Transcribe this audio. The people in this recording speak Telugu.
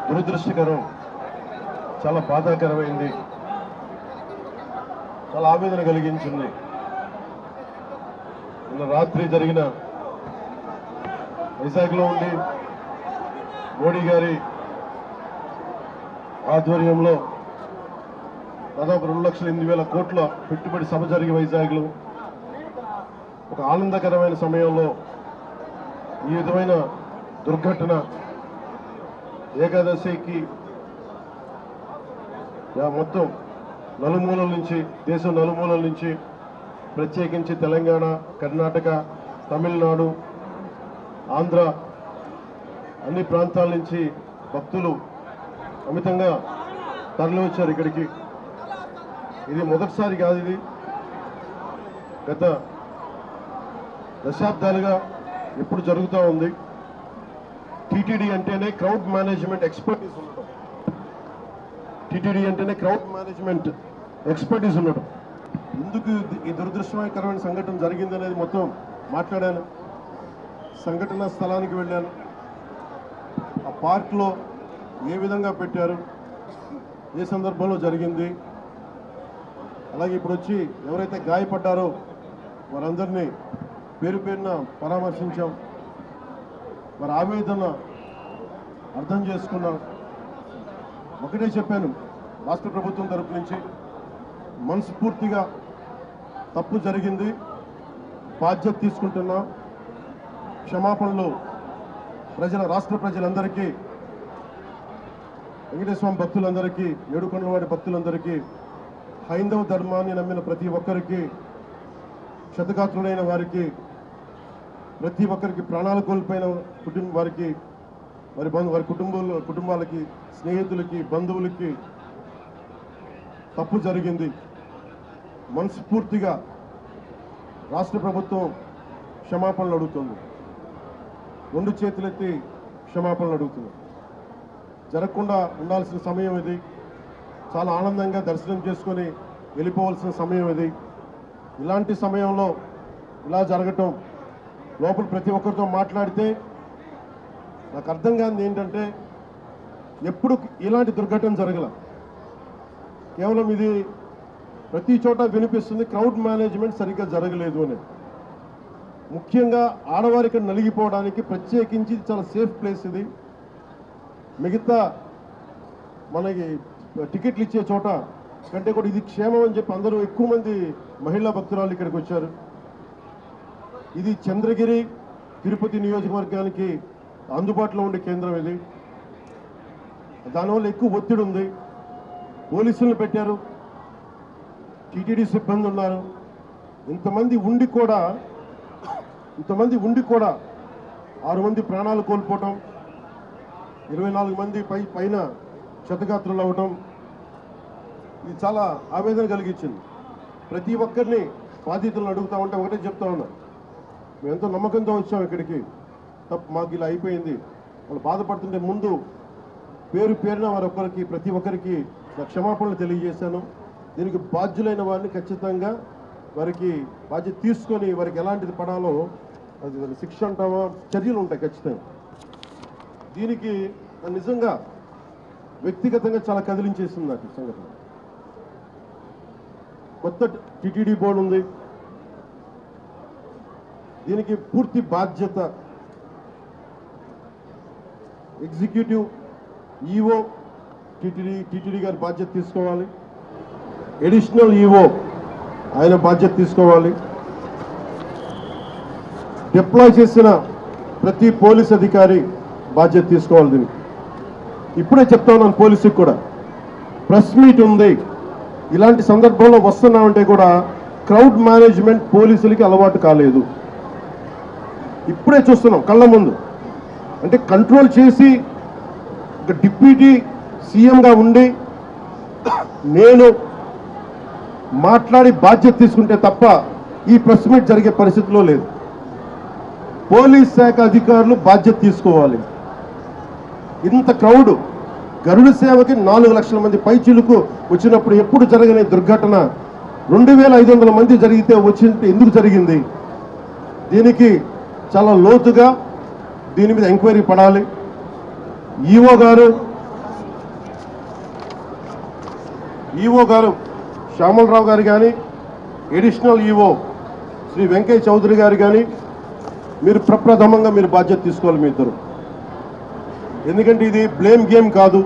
దురదృష్టకరం, చాలా బాధాకరమైంది, చాలా ఆవేదన కలిగించింది. నిన్న రాత్రి జరిగిన వైజాగ్లో ఉండి మోడీ గారి ఆధ్వర్యంలో దాదాపు 2,08,000 కోట్ల పెట్టుబడి సభ జరిగి వైజాగ్లో ఒక ఆనందకరమైన సమయంలో ఈ విధమైన దుర్ఘటన ఏకాదశికి మొత్తం నలుమూలల నుంచి, దేశం నలుమూలల నుంచి, ప్రత్యేకించి తెలంగాణ, కర్ణాటక, తమిళనాడు, ఆంధ్ర అన్ని ప్రాంతాల నుంచి భక్తులు అమితంగా తరలి వచ్చారు ఇక్కడికి. ఇది మొదటిసారి కాదు, ఇది గత దశాబ్దాలుగా ఎప్పుడు జరుగుతూ ఉంది. టీటీడీ అంటేనే క్రౌడ్ మేనేజ్మెంట్ ఎక్స్పర్టీస్ ఉండటం, టీటీడీ అంటేనే క్రౌడ్ మేనేజ్మెంట్ ఎక్స్పర్టీస్ ఉండటం. ఎందుకు ఈ దురదృష్టకరమైన సంఘటన జరిగిందనేది మొత్తం మాట్లాడాను. సంఘటన స్థలానికి వెళ్ళాను. ఆ పార్క్లో ఏ విధంగా పెట్టారు, ఏ సందర్భంలో జరిగింది, అలాగే ఇప్పుడు వచ్చి ఎవరైతే గాయపడ్డారో వారందరినీ పేరు పేరున పరామర్శించాం. వారి ఆవేదన అర్థం చేసుకున్నాం. ఒకటే చెప్పాను, రాష్ట్ర ప్రభుత్వం తరపు నుంచి మనస్ఫూర్తిగా తప్పు జరిగింది, బాధ్యత తీసుకుంటున్నాం. క్షమాపణలు రాష్ట్ర ప్రజలందరికీ, వెంకటేశ్వర స్వామి భక్తులందరికీ, ఏడుకొండలవాడి భక్తులందరికీ, హైందవ ధర్మాన్ని నమ్మిన ప్రతి ఒక్కరికి, క్షతగాత్రులైన వారికి, ప్రతి ఒక్కరికి, ప్రాణాలు కోల్పోయిన వారికి, వారి కుటుంబాలకి, స్నేహితులకి, బంధువులకి తప్పు జరిగింది. మనస్ఫూర్తిగా రాష్ట్ర ప్రభుత్వం క్షమాపణలు అడుగుతుంది. 2 చేతులెత్తి క్షమాపణలు అడుగుతుంది. జరగకుండా ఉండాల్సిన సమయం ఇది. చాలా ఆనందంగా దర్శనం చేసుకొని వెళ్ళిపోవాల్సిన సమయం ఇది. ఇలాంటి సమయంలో ఇలా జరగటం, లోపల ప్రతి ఒక్కరితో మాట్లాడితే నాకు అర్థం కానిది ఏంటంటే, ఎప్పుడు ఇలాంటి దుర్ఘటన జరగల. కేవలం ఇది ప్రతి చోట వినిపిస్తుంది, క్రౌడ్ మేనేజ్మెంట్ సరిగ్గా జరగలేదు అని. ముఖ్యంగా ఆడవారికి నలిగిపోవడానికి ప్రత్యేకించి చాలా సేఫ్ ప్లేస్ ఇది. మిగతా మనకి టికెట్లు ఇచ్చే చోట కంటే కూడా ఇది క్షేమం అని చెప్పి అందరూ, ఎక్కువ మంది మహిళా భక్తురాలు ఇక్కడికి వచ్చారు. ఇది చంద్రగిరి, తిరుపతి నియోజకవర్గానికి అందుబాటులో ఉండే కేంద్రం ఇది. దానివల్ల ఎక్కువ ఒత్తిడి ఉంది. పోలీసులను పెట్టారు, టీటీడీ సిబ్బంది ఉన్నారు. ఇంతమంది ఉండి కూడా 6 మంది ప్రాణాలు కోల్పోవటం, 24 మంది పైన క్షతగాత్రులు అవ్వటం, ఇది చాలా ఆవేదన కలిగించింది. ప్రతి ఒక్కరిని బాధితులను అడుగుతా ఉంటే ఒకటే చెప్తా ఉన్నా, మేము ఎంతో నమ్మకంతో వచ్చాం ఇక్కడికి, మాకు ఇలా అయిపోయింది. వాళ్ళు బాధపడుతుంటే ముందు పేరున వారొక్కరికి, ప్రతి ఒక్కరికి నా క్షమాపణలు తెలియజేశాను. దీనికి బాధ్యులైన వారిని ఖచ్చితంగా వారికి బాధ్యత తీసుకొని వారికి ఎలాంటిది పడాలో, అది శిక్ష అంటావా, చర్యలు ఉంటాయి ఖచ్చితంగా. దీనికి నిజంగా వ్యక్తిగతంగా చాలా కదిలించేసింది నాకు ఈ సంఘటన. కొత్త టీటీడీ బోర్డు ఉంది, దీనికి పూర్తి బాధ్యత ఎగ్జిక్యూటివ్ ఈఓ టీటీడీ గారి బాధ్యత తీసుకోవాలి. అడిషనల్ ఈఓ ఆయన బాధ్యత తీసుకోవాలి. డిప్లాయ్ చేసిన ప్రతి పోలీస్ అధికారి బాధ్యత తీసుకోవాలి. దీనికి ఇప్పుడే చెప్తా ఉన్నాను, పోలీసుకి కూడా ప్రెస్ మీట్ ఉంది. ఇలాంటి సందర్భంలో వస్తున్నామంటే కూడా క్రౌడ్ మేనేజ్మెంట్ పోలీసులకి అలవాటు కాలేదు. ఇప్పుడే చూస్తున్నాం కళ్ళ ముందు. అంటే కంట్రోల్ చేసి ఒక డిప్యూటీ సీఎంగా ఉండి నేను మాట్లాడి బాధ్యత తీసుకుంటే తప్ప ఈ ప్రెస్ మీట్ జరిగే పరిస్థితిలో లేదు. పోలీస్ శాఖ అధికారులు బాధ్యత తీసుకోవాలి. ఇంత క్రౌడ్, గరుడ సేవకి 4 లక్షల మంది పైచిలుకు వచ్చినప్పుడు ఎప్పుడు జరగని దుర్ఘటన 2500 మంది జరిగితే ఎందుకు జరిగింది? దీనికి చాలా లోతుగా దీని మీద ఎంక్వైరీ పడాలి. ఈఓ గారు ఈఓ గారు శ్యామలరావు గారు కానీ, ఎడిషనల్ ఈఓ శ్రీ వెంకయ్య చౌదరి గారు కానీ మీరు బాధ్యత తీసుకోవాలి మీ ఇద్దరు. ఎందుకంటే ఇది బ్లేమ్ గేమ్ కాదు.